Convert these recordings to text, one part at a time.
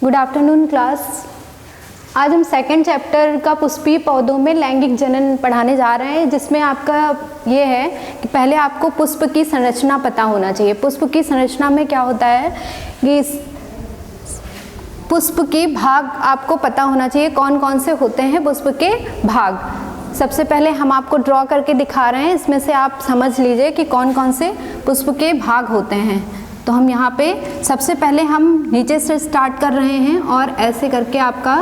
Good afternoon class. आज हम second chapter का पुष्पीय पौधों में लैंगिक जनन पढ़ाने जा रहे हैं, जिसमें आपका ये है कि पहले आपको पुष्प की संरचना पता होना चाहिए। पुष्प की संरचना में क्या होता है कि पुष्प के भाग आपको पता होना चाहिए, कौन कौन से होते हैं पुष्प के भाग। सबसे पहले हम आपको ड्रॉ करके दिखा रहे हैं, इसमें से आप समझ लीजिए कि कौन कौन से पुष्प के भाग होते हैं। तो हम यहाँ पे सबसे पहले हम नीचे से स्टार्ट कर रहे हैं और ऐसे करके आपका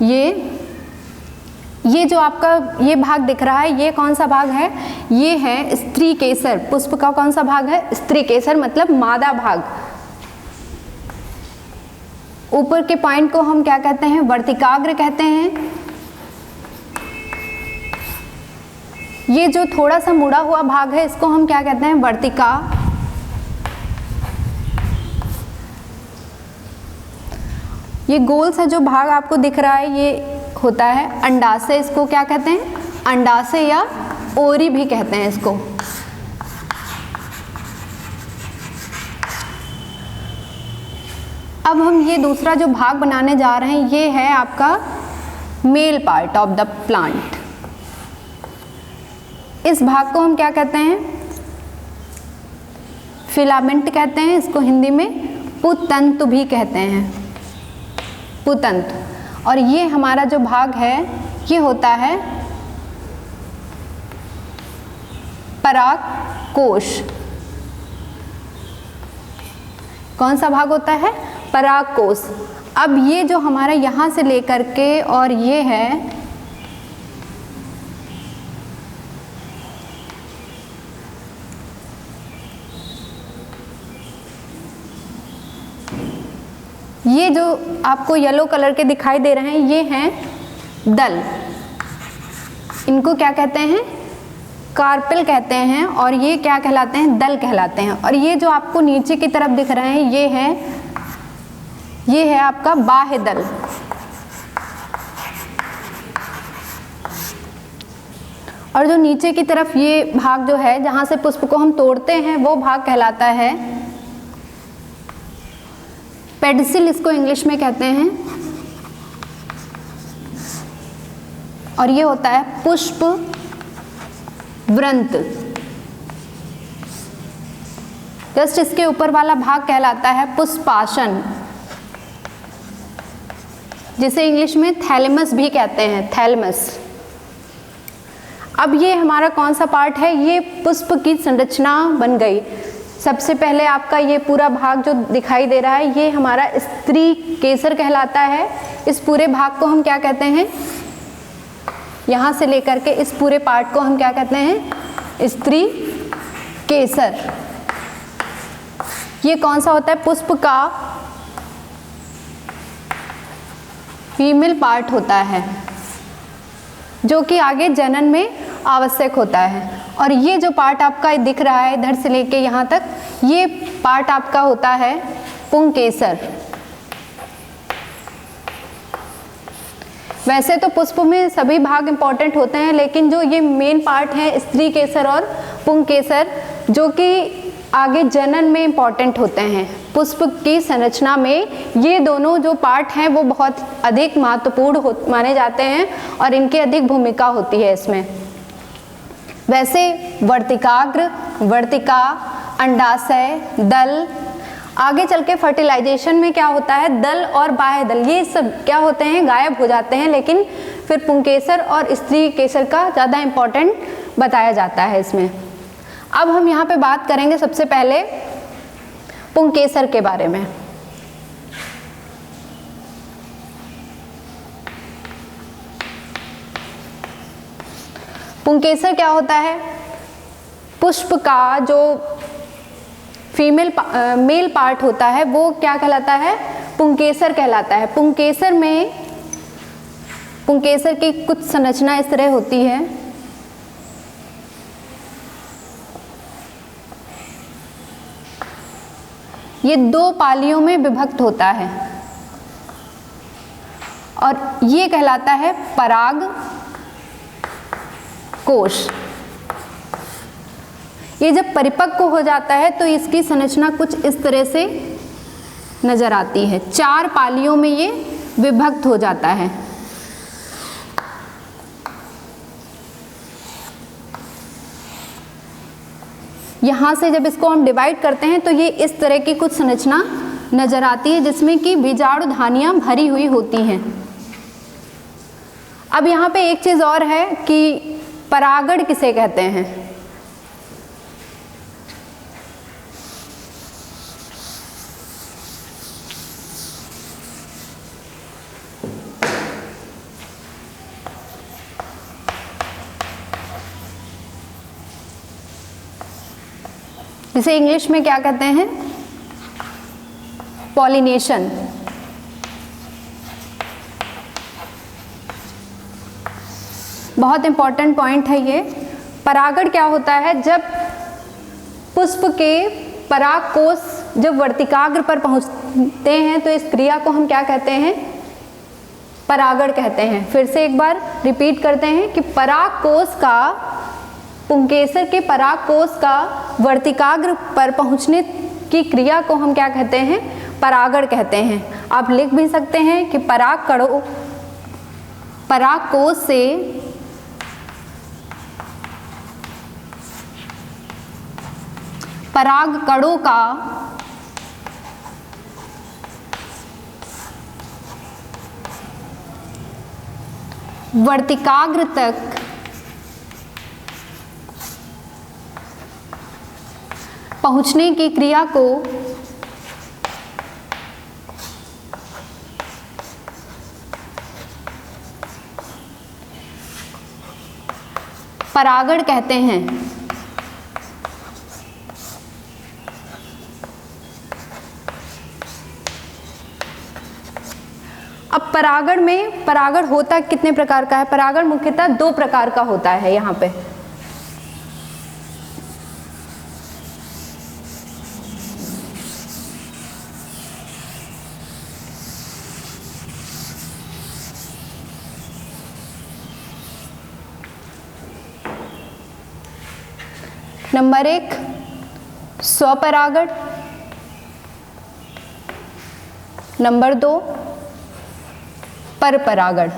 ये जो आपका ये भाग दिख रहा है, ये कौन सा भाग है? ये है स्त्री केसर। पुष्प का कौन सा भाग है? स्त्री केसर, मतलब मादा भाग। ऊपर के पॉइंट को हम क्या कहते हैं? वर्तिकाग्र कहते हैं। ये जो थोड़ा सा मुड़ा हुआ भाग है, इसको हम क्या कहते हैं? वर्तिका। ये गोल सा जो भाग आपको दिख रहा है, ये होता है अंडाशय। इसको क्या कहते हैं? अंडाशय या ओरी भी कहते हैं इसको। अब हम ये दूसरा जो भाग बनाने जा रहे हैं, ये है आपका male part of the plant. इस भाग को हम क्या कहते हैं? फिलामेंट कहते हैं। इसको हिंदी में पुतंतु भी कहते हैं, पुतंतु। और ये हमारा जो भाग है, ये होता है परागकोश। कौन सा भाग होता है? परागकोश। अब ये जो हमारा यहाँ से लेकर के और ये है, ये जो आपको येलो कलर के दिखाई दे रहे हैं, ये हैं दल। इनको क्या कहते हैं? कार्पेल कहते हैं। और ये क्या कहलाते हैं? दल कहलाते हैं। और ये जो आपको नीचे की तरफ दिख रहे हैं, ये है आपका बाह्य दल। और जो नीचे की तरफ ये भाग जो है, जहाँ से पुष्प को हम तोड़ते हैं, वो भाग कहलाता है पेडिसिल, इसको इंग्लिश में कहते हैं। और ये होता है पुष्प वृंत। जस्ट इसके ऊपर वाला भाग कहलाता है पुष्पासन, जिसे इंग्लिश में थैलेमस भी कहते हैं, थैलेमस। अब ये हमारा कौन सा पार्ट है? ये पुष्प की संरचना बन गई। सबसे पहले आपका ये पूरा भाग जो दिखाई दे रहा है, ये हमारा स्त्री केसर कहलाता है। इस पूरे भाग को हम क्या कहते हैं? यहाँ से लेकर के इस पूरे पार्ट को हम क्या कहते हैं? स्त्री केसर। ये कौन सा होता है? पुष्प का फीमेल पार्ट होता है, जो कि आगे जनन में आवश्यक होता है। और ये जो पार्ट आपका दिख रहा है इधर से लेके यहाँ तक, ये पार्ट आपका होता है पुंकेसर। वैसे तो पुष्प में सभी भाग इंपॉर्टेंट होते हैं, लेकिन जो ये मेन पार्ट है स्त्री केसर और पुंकेसर, जो कि आगे जनन में इंपॉर्टेंट होते हैं। पुष्प की संरचना में ये दोनों जो पार्ट हैं, वो बहुत अधिक महत्वपूर्ण माने जाते हैं और इनकी अधिक भूमिका होती है इसमें। वैसे वर्तिकाग्र, वर्तिका, अंडाशय, दल, आगे चल के फर्टिलाइजेशन में क्या होता है? दल और बाह्य दल, ये सब क्या होते हैं? गायब हो जाते हैं। लेकिन फिर पुंकेसर और स्त्री केसर का ज़्यादा इम्पोर्टेंट बताया जाता है इसमें। अब हम यहाँ पे बात करेंगे सबसे पहले पुंकेसर के बारे में। पुंकेसर क्या होता है? पुष्प का जो मेल पार्ट होता है, वो क्या कहलाता है? पुंकेसर कहलाता है। पुंकेसर की कुछ संरचना इस तरह होती है। ये दो पालियों में विभक्त होता है और ये कहलाता है पराग कोश। ये जब परिपक्व हो जाता है तो इसकी संरचना कुछ इस तरह से नजर आती है। 4 पालियों में ये विभक्त हो जाता है। यहाँ से जब इसको हम डिवाइड करते हैं तो ये इस तरह की कुछ संरचना नजर आती है जिसमें कि बीजाणु धानियाँ भरी हुई होती हैं। अब यहाँ पे एक चीज़ और है कि परागण किसे कहते हैं। जिसे इंग्लिश में क्या कहते हैं, पॉलिनेशन। बहुत इंपॉर्टेंट पॉइंट है ये। परागण क्या होता है, जब पुष्प के परागकोश जब वर्तिकाग्र पर पहुंचते हैं तो इस क्रिया को हम क्या कहते हैं, परागण कहते हैं। फिर से एक बार रिपीट करते हैं कि परागकोश का, पुंकेसर के परागकोश का वर्तिकाग्र पर पहुंचने की क्रिया को हम क्या कहते हैं, परागण कहते हैं। आप लिख भी सकते हैं कि परागकोश से परागकणों का वर्तिकाग्र तक पहुंचने की क्रिया को परागण कहते हैं। अब परागण में, परागण होता कितने प्रकार का है, परागण मुख्यतः 2 प्रकार का होता है। यहाँ पे नंबर 1 स्वपरागण, नंबर 2 परपरागण।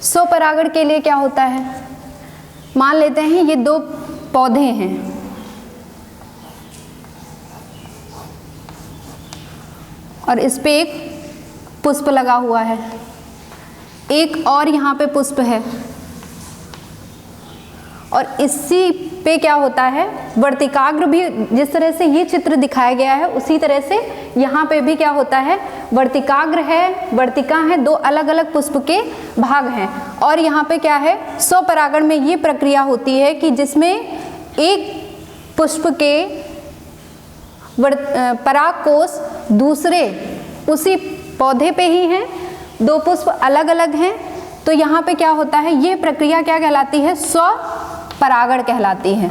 स्वपरागण के लिए क्या होता है, मान लेते हैं ये 2 पौधे हैं और इस पे एक पुष्प लगा हुआ है, एक और यहाँ पे पुष्प है और इसी पे क्या होता है, वर्तिकाग्र भी जिस तरह से ये चित्र दिखाया गया है उसी तरह से यहाँ पे भी क्या होता है, वर्तिकाग्र है, वर्तिका है, 2 अलग अलग पुष्प के भाग हैं। और यहाँ पे क्या है, स्वपरागण में ये प्रक्रिया होती है कि जिसमें एक पुष्प के परागकोश दूसरे उसी पौधे पे ही हैं, 2 पुष्प अलग अलग हैं। तो यहाँ पे क्या होता है, ये प्रक्रिया क्या कहलाती है, स्वपरागण कहलाती है।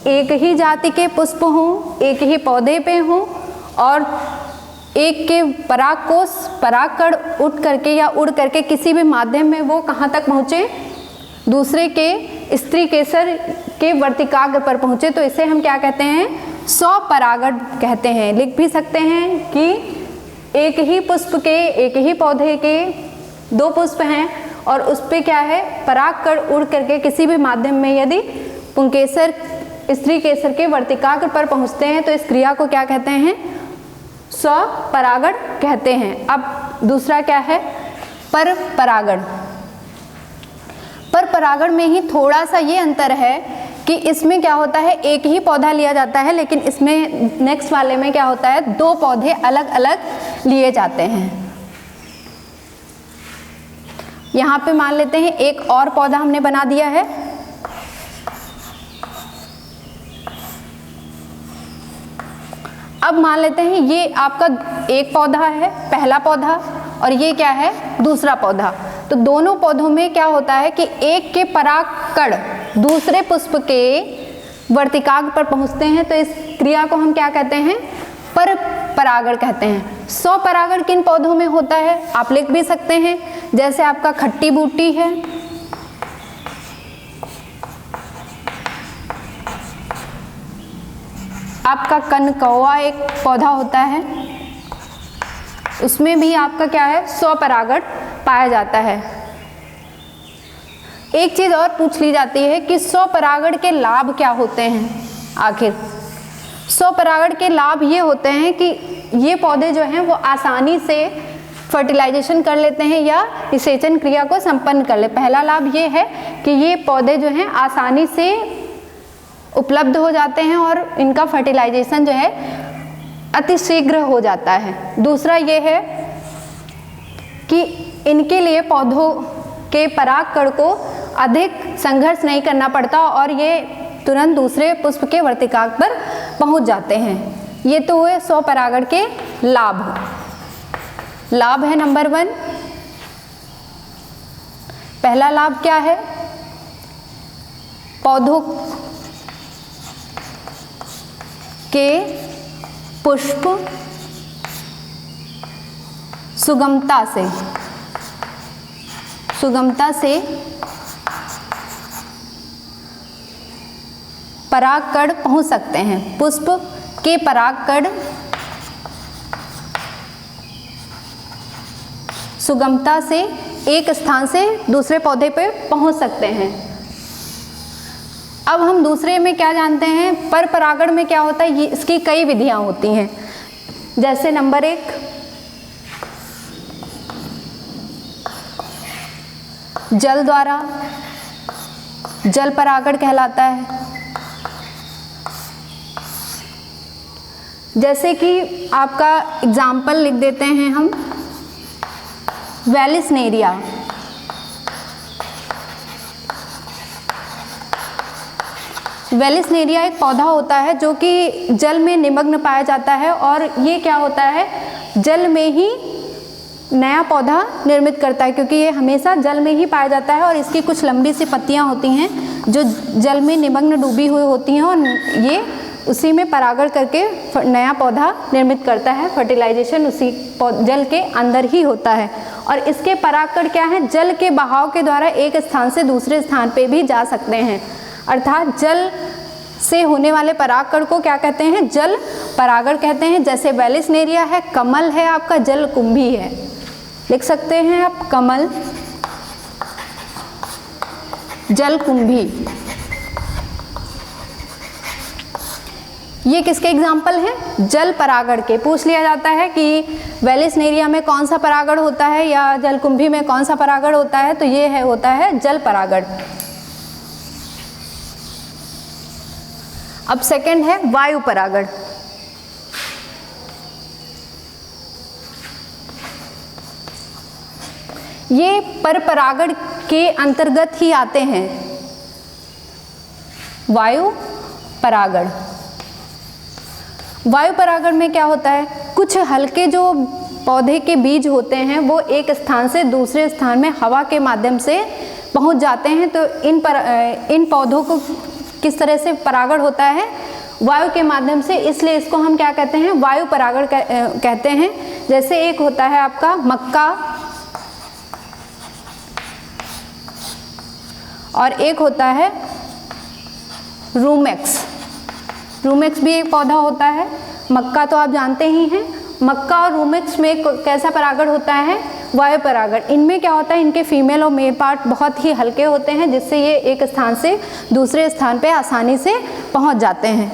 एक ही जाति के पुष्प हों, एक ही पौधे पे हों और एक के परागकोश, परागकण उठ करके या उड़ करके किसी भी माध्यम में वो कहाँ तक पहुँचे, दूसरे के स्त्री केसर के वर्तिकाग्र पर पहुँचे, तो इसे हम क्या कहते हैं, स्वपरागण कहते हैं। लिख भी सकते हैं कि एक ही पुष्प के, एक ही पौधे के 2 पुष्प हैं और उस पे क्या है, परागकण उड़ करके किसी भी माध्यम में यदि पुंकेसर स्त्री केसर के वर्तिकाग्र पर पहुंचते हैं तो इस क्रिया को क्या कहते हैं, स्वपरागण कहते हैं। अब दूसरा क्या है, परपरागण। परपरागण में ही थोड़ा सा ये अंतर है कि इसमें क्या होता है, एक ही पौधा लिया जाता है, लेकिन इसमें नेक्स्ट वाले में क्या होता है, 2 पौधे अलग अलग लिए जाते हैं। यहाँ पे मान लेते हैं एक और पौधा हमने बना दिया है, अब मान लेते हैं ये आपका एक पौधा है, पहला पौधा, और ये क्या है, दूसरा पौधा। तो दोनों पौधों में क्या होता है कि एक के परागकण दूसरे पुष्प के वर्तिकाग्र पर पहुंचते हैं, तो इस क्रिया को हम क्या कहते हैं, परपरागण कहते हैं। स्वपरागण किन पौधों में होता है, आप लिख भी सकते हैं, जैसे आपका खट्टी बूटी है, आपका कनकौआ एक पौधा होता है, उसमें भी आपका क्या है, स्वपरागण पाया जाता है। एक चीज और पूछ ली जाती है कि स्वपरागण के लाभ क्या होते हैं। आखिर स्वपरागण के लाभ ये होते हैं कि ये पौधे जो हैं वो आसानी से फर्टिलाइजेशन कर लेते हैं या निषेचन क्रिया को संपन्न कर ले। पहला लाभ ये है कि ये पौधे जो हैं आसानी से उपलब्ध हो जाते हैं और इनका फर्टिलाइजेशन जो है अतिशीघ्र हो जाता है। दूसरा ये है कि इनके लिए पौधों के परागकण को अधिक संघर्ष नहीं करना पड़ता और ये तुरंत दूसरे पुष्प के वर्तिकाग्र पर पहुंच जाते हैं। ये तो हुए स्वपरागण के लाभ। लाभ है नंबर 1। पहला लाभ क्या है, पौधों के पुष्प सुगमता से परागकण पहुंच सकते हैं। पुष्प के परागकण सुगमता से एक स्थान से दूसरे पौधे पे पहुंच सकते हैं। अब हम दूसरे में क्या जानते हैं, पर परागण में क्या होता है, ये इसकी कई विधियां होती हैं। जैसे नंबर 1 जल द्वारा, जल परागण कहलाता है। जैसे कि आपका एग्जाम्पल लिख देते हैं हम, वेलिसनेरिया। वेलिसनेरिया एक पौधा होता है जो कि जल में निमग्न पाया जाता है और ये क्या होता है, जल में ही नया पौधा निर्मित करता है, क्योंकि ये हमेशा जल में ही पाया जाता है और इसकी कुछ लंबी सी पत्तियां होती हैं जो जल में निमग्न डूबी हुई होती हैं और ये उसी में परागण करके नया पौधा निर्मित करता है। फर्टिलाइजेशन उसी जल के अंदर ही होता है और इसके परागकण क्या है, जल के बहाव के द्वारा एक स्थान से दूसरे स्थान पे भी जा सकते हैं। अर्थात जल से होने वाले परागकण को क्या कहते हैं, जल परागण कहते हैं। जैसे वेलिसनेरिया है, कमल है, आपका जलकुंभी है, लिख सकते हैं आप कमल, जलकुंभी। ये किसके एग्जाम्पल हैं, जल परागण के। पूछ लिया जाता है कि वेलिसनेरिया में कौन सा परागण होता है या जलकुंभी में कौन सा परागण होता है, तो ये है होता है जल परागण। अब सेकंड है वायु परागण। ये पर परागण के अंतर्गत ही आते हैं, वायु परागण। वायु परागण में क्या होता है, कुछ हल्के जो पौधे के बीज होते हैं वो एक स्थान से दूसरे स्थान में हवा के माध्यम से पहुंच जाते हैं। तो इन पौधों को किस तरह से परागण होता है, वायु के माध्यम से, इसलिए इसको हम क्या कहते हैं, वायु परागण कहते हैं। जैसे एक होता है आपका मक्का और एक होता है रूमेक्स। रूमेक्स भी एक पौधा होता है। मक्का तो आप जानते ही हैं। मक्का और रूमेक्स में कैसा परागण होता है, वायु परागण। इनमें क्या होता है, इनके फीमेल और मेल पार्ट बहुत ही हल्के होते हैं जिससे ये एक स्थान से दूसरे स्थान पे आसानी से पहुंच जाते हैं।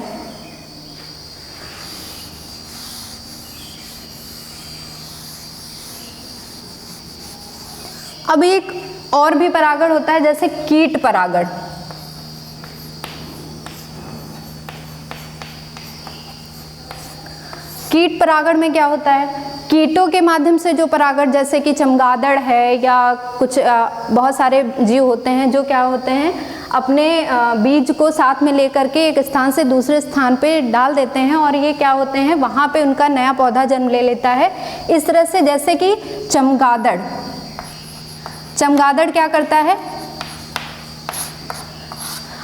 अब एक और भी परागण होता है, जैसे कीट परागण। कीट परागण में क्या होता है, कीटों के माध्यम से जो परागण, जैसे कि चमगादड़ है या कुछ बहुत सारे जीव होते हैं जो क्या होते हैं, अपने बीज को साथ में लेकर के एक स्थान से दूसरे स्थान पे डाल देते हैं और ये क्या होते हैं, वहाँ पे उनका नया पौधा जन्म ले लेता है। इस तरह से जैसे कि चमगादड़ क्या करता है,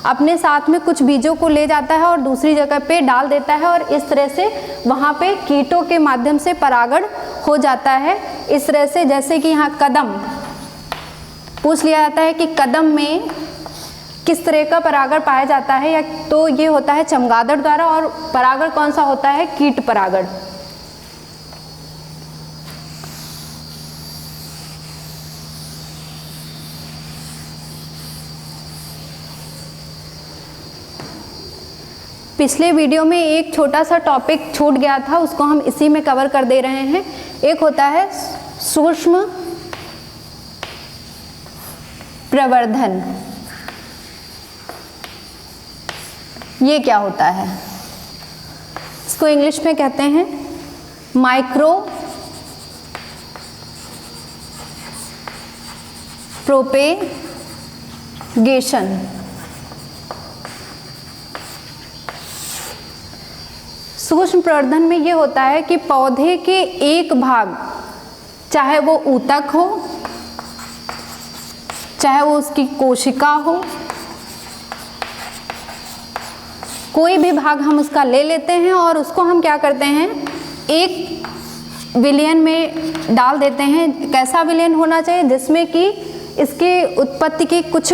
अपने साथ में कुछ बीजों को ले जाता है और दूसरी जगह पे डाल देता है और इस तरह से वहाँ पे कीटों के माध्यम से परागण हो जाता है। इस तरह से जैसे कि यहाँ कदम, पूछ लिया जाता है कि कदम में किस तरह का परागण पाया जाता है, या तो ये होता है चमगादड़ द्वारा, और परागण कौन सा होता है, कीट परागण। पिछले वीडियो में एक छोटा सा टॉपिक छूट गया था, उसको हम इसी में कवर कर दे रहे हैं। एक होता है सूक्ष्म प्रवर्धन। ये क्या होता है, इसको इंग्लिश में कहते हैं माइक्रो प्रोपेगेशन। सूक्ष्म प्रवर्धन में ये होता है कि पौधे के एक भाग, चाहे वो ऊतक हो, चाहे वो उसकी कोशिका हो, कोई भी भाग हम उसका ले लेते हैं और उसको हम क्या करते हैं, एक विलयन में डाल देते हैं। कैसा विलयन होना चाहिए, जिसमें कि इसकी उत्पत्ति की कुछ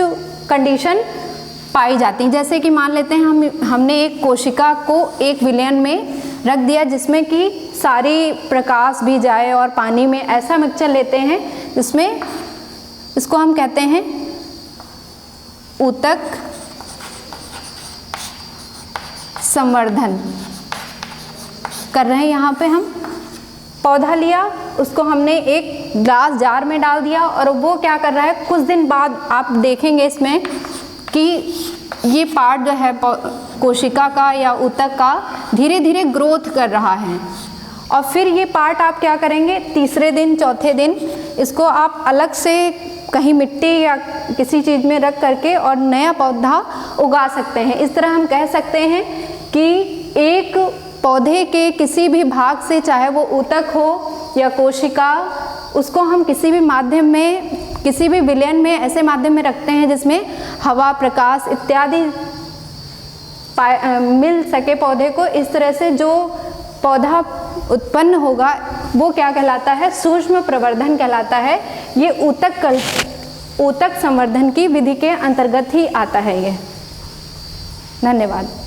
कंडीशन पाई जाती हैं। जैसे कि मान लेते हैं हमने एक कोशिका को एक विलयन में रख दिया जिसमें कि सारी प्रकाश भी जाए और पानी में ऐसा मिक्सचर लेते हैं जिसमें, इसको हम कहते हैं ऊतक संवर्धन कर रहे हैं। यहाँ पे हम पौधा लिया, उसको हमने एक ग्लास जार में डाल दिया और वो क्या कर रहा है, कुछ दिन बाद आप देखेंगे इसमें कि ये पार्ट जो है कोशिका का या ऊतक का धीरे धीरे ग्रोथ कर रहा है। और फिर ये पार्ट आप क्या करेंगे, तीसरे दिन चौथे दिन इसको आप अलग से कहीं मिट्टी या किसी चीज़ में रख करके और नया पौधा उगा सकते हैं। इस तरह हम कह सकते हैं कि एक पौधे के किसी भी भाग से, चाहे वो ऊतक हो या कोशिका, उसको हम किसी भी माध्यम में, किसी भी विलयन में, ऐसे माध्यम में रखते हैं जिसमें हवा, प्रकाश इत्यादि मिल सके पौधे को। इस तरह से जो पौधा उत्पन्न होगा वो क्या कहलाता है, सूक्ष्म प्रवर्धन कहलाता है। ये ऊतक संवर्धन की विधि के अंतर्गत ही आता है ये। धन्यवाद।